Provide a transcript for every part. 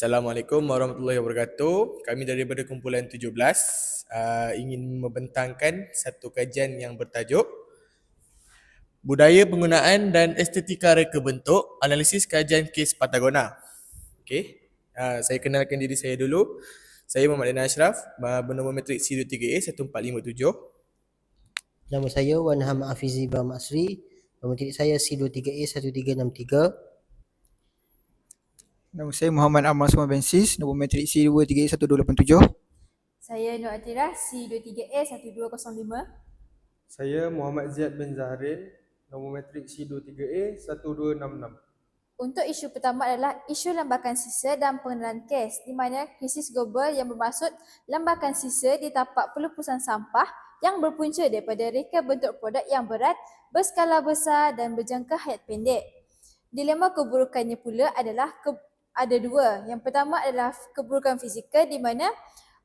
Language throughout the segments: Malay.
Assalamualaikum warahmatullahi wabarakatuh. Kami daripada kumpulan 17 ingin membentangkan satu kajian yang bertajuk Budaya Penggunaan dan Estetika Reka Bentuk, Analisis Kajian Kes Patagona. Okey. Saya kenalkan diri saya dulu. Saya Muhammad Dana Ashraf, bernombor matrik C23A1457. Nama saya Wan Ham Afizi Ibrahim Asri. Nombor matrik saya C23A1363. Nama saya Muhammad Amal Suman Bensis, nombor matrik C23A1287. Saya Nur Atirah, C23A1205. Saya Muhammad Ziad bin Zahrin, nombor matrik C23A1266. Untuk isu pertama adalah isu lambakan sisa dan pengenalan kes, di mana krisis global yang bermaksud lambakan sisa di tapak pelupusan sampah yang berpunca daripada reka bentuk produk yang berat, berskala besar dan berjangka hayat pendek. Dilema keburukannya pula adalah ada dua. Yang pertama adalah keburukan fizikal, di mana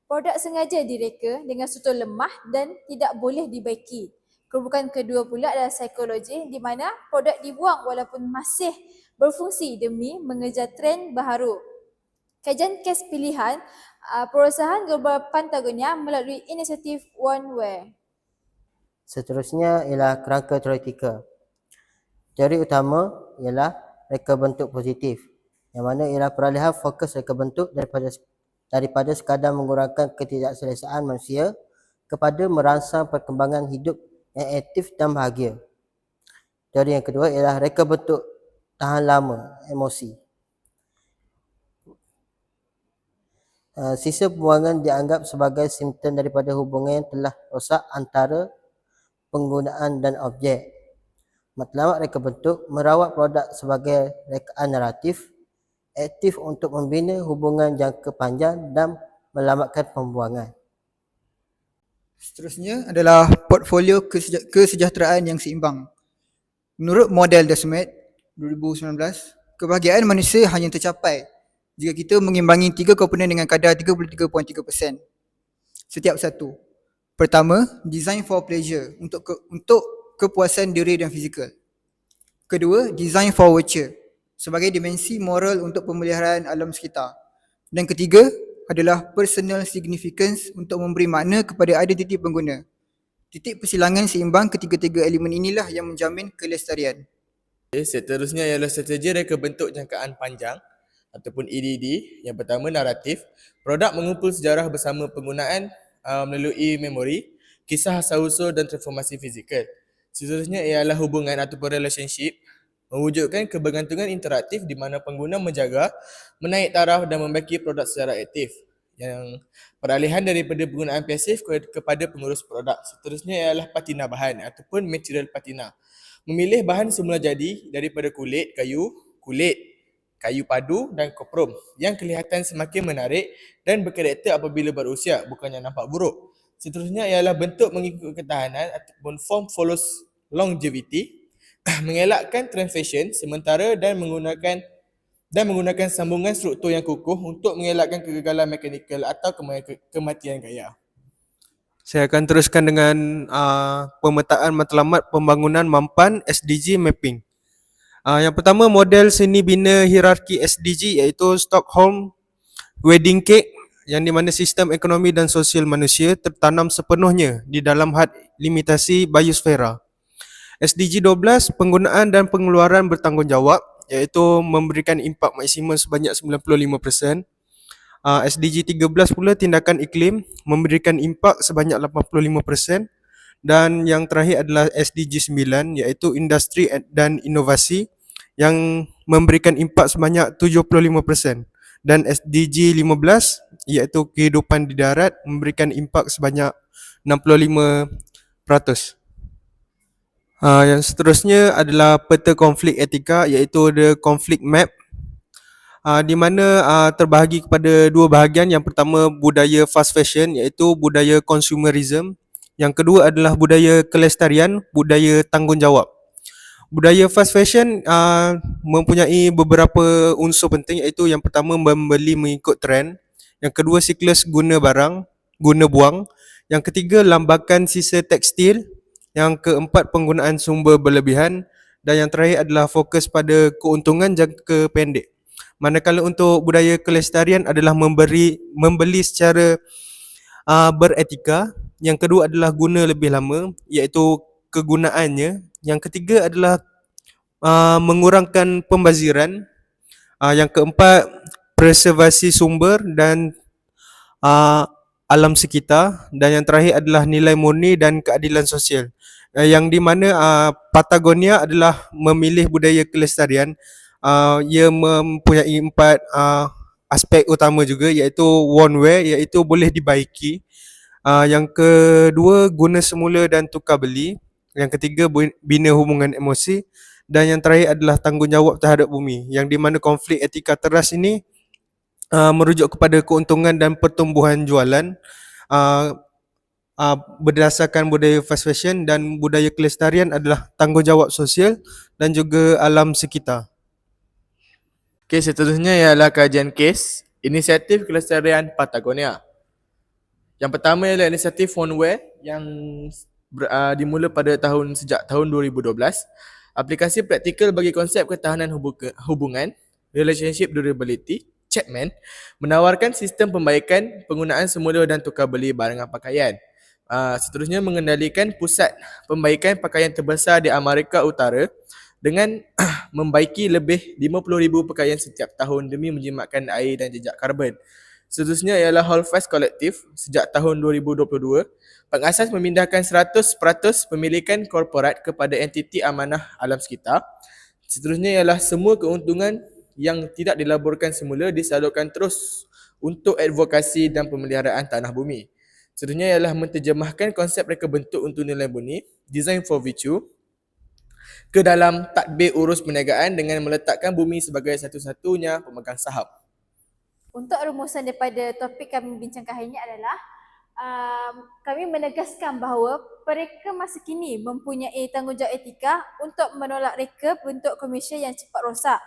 produk sengaja direka dengan struktur lemah dan tidak boleh dibaiki. Keburukan kedua pula adalah psikologi, di mana produk dibuang walaupun masih berfungsi demi mengejar trend baharu. Kajian kes pilihan perusahaan global Patagonia melalui inisiatif OneWare. Seterusnya ialah kerangka teoretika. Teori utama ialah reka bentuk positif, yang mana ialah peralihan fokus reka bentuk daripada sekadar mengurangkan ketidakselesaan manusia kepada merangsang perkembangan hidup yang aktif dan bahagia. Teori yang kedua ialah reka bentuk tahan lama, emosi. Sisa pembuangan dianggap sebagai simptom daripada hubungan yang telah rosak antara penggunaan dan objek. Matlamat reka bentuk merawat produk sebagai rekaan naratif, aktif untuk membina hubungan jangka panjang dan melambatkan pembuangan. Seterusnya adalah portfolio kesejahteraan yang seimbang. Menurut model Desmet 2019, kebahagiaan manusia hanya tercapai jika kita mengimbangi 3 komponen dengan kadar 33.3% setiap satu. Pertama, design for pleasure, untuk kepuasan diri dan fizikal. Kedua, design for virtue, sebagai dimensi moral untuk pemeliharaan alam sekitar. Dan ketiga adalah personal significance, untuk memberi makna kepada identiti pengguna. Titik persilangan seimbang ketiga-tiga elemen inilah yang menjamin kelestarian. Seterusnya ialah strategi reka bentuk jangkaan panjang ataupun EDD. Yang pertama, naratif. Produk mengumpul sejarah bersama penggunaan melalui memori, kisah asal-usul dan transformasi fizikal. Seterusnya ialah hubungan ataupun relationship, mewujudkan kebergantungan interaktif di mana pengguna menjaga, menaik taraf dan membaiki produk secara aktif. Yang peralihan daripada penggunaan pasif kepada pengurus produk. Seterusnya ialah patina bahan ataupun material patina. Memilih bahan semula jadi daripada kulit kayu padu dan koprom yang kelihatan semakin menarik dan berkarakter apabila berusia, bukannya nampak buruk. Seterusnya ialah bentuk mengikut ketahanan ataupun form follows longevity, mengelakkan trend fashion sementara dan menggunakan sambungan struktur yang kukuh untuk mengelakkan kegagalan mekanikal atau kematian gaya. Saya akan teruskan dengan pemetaan matlamat pembangunan mampan SDG mapping. Yang pertama, model seni bina hierarki SDG iaitu Stockholm Wedding Cake, yang di mana sistem ekonomi dan sosial manusia tertanam sepenuhnya di dalam had limitasi biosfera. SDG 12, penggunaan dan pengeluaran bertanggungjawab, iaitu memberikan impak maksimum sebanyak 95%. SDG 13 pula, tindakan iklim, memberikan impak sebanyak 85%. Dan yang terakhir adalah SDG 9, iaitu industri dan inovasi, yang memberikan impak sebanyak 75%. Dan SDG 15, iaitu kehidupan di darat, memberikan impak sebanyak 65%. Yang seterusnya adalah peta konflik etika, iaitu the conflict map, di mana terbahagi kepada dua bahagian. Yang pertama, budaya fast fashion, iaitu budaya consumerism. Yang kedua adalah budaya kelestarian, budaya tanggungjawab. Budaya fast fashion mempunyai beberapa unsur penting, iaitu yang pertama, membeli mengikut trend. Yang kedua, siklus guna buang. Yang ketiga, lambakan sisa tekstil. Yang keempat, penggunaan sumber berlebihan. Dan yang terakhir adalah fokus pada keuntungan jangka pendek. Manakala untuk budaya kelestarian adalah membeli secara beretika. Yang kedua adalah guna lebih lama, iaitu kegunaannya. Yang ketiga adalah mengurangkan pembaziran. Yang keempat, preservasi sumber dan alam sekitar. Dan yang terakhir adalah nilai murni dan keadilan sosial. Yang di mana Patagonia adalah memilih budaya kelestarian. Ia mempunyai 4 aspek utama juga, iaitu worn wear, iaitu boleh dibaiki. Yang kedua, guna semula dan tukar beli. Yang ketiga, bina hubungan emosi. Dan yang terakhir adalah tanggungjawab terhadap bumi, yang di mana konflik etika teras ini merujuk kepada keuntungan dan pertumbuhan jualan berdasarkan budaya fast fashion, dan budaya kelestarian adalah tanggungjawab sosial dan juga alam sekitar. Okey, seterusnya ialah kajian kes inisiatif kelestarian Patagonia. Yang pertama ialah inisiatif Phoneware yang dimula pada sejak tahun 2012. Aplikasi praktikal bagi konsep ketahanan hubungan, relationship durability, Chapman, menawarkan sistem pembaikan, penggunaan semula dan tukar beli barangan pakaian. Seterusnya mengendalikan pusat pembaikan pakaian terbesar di Amerika Utara dengan membaiki lebih 50,000 pakaian setiap tahun demi menjimatkan air dan jejak karbon. Seterusnya ialah Holdfast Collective sejak tahun 2022. Pengasas memindahkan 100% pemilikan korporat kepada entiti amanah alam sekitar. Seterusnya ialah semua keuntungan yang tidak dilaburkan semula disalurkan terus untuk advokasi dan pemeliharaan tanah bumi. Seterusnya ialah menterjemahkan konsep reka bentuk untuk nilai murni, Design for Virtue, ke dalam tadbir urus perniagaan dengan meletakkan bumi sebagai satu-satunya pemegang saham. Untuk rumusan daripada topik kami bincangkan hari ini adalah kami menegaskan bahawa mereka masa kini mempunyai tanggungjawab etika untuk menolak reka bentuk komersial yang cepat rosak,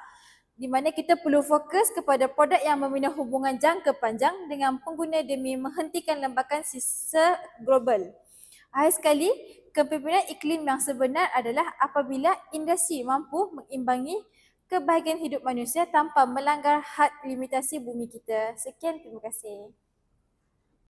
di mana kita perlu fokus kepada produk yang membina hubungan jangka panjang dengan pengguna demi menghentikan lembakan sisa global. Akhir sekali, kepimpinan iklim yang sebenar adalah apabila industri mampu mengimbangi kebahagiaan hidup manusia tanpa melanggar had limitasi bumi kita. Sekian, terima kasih.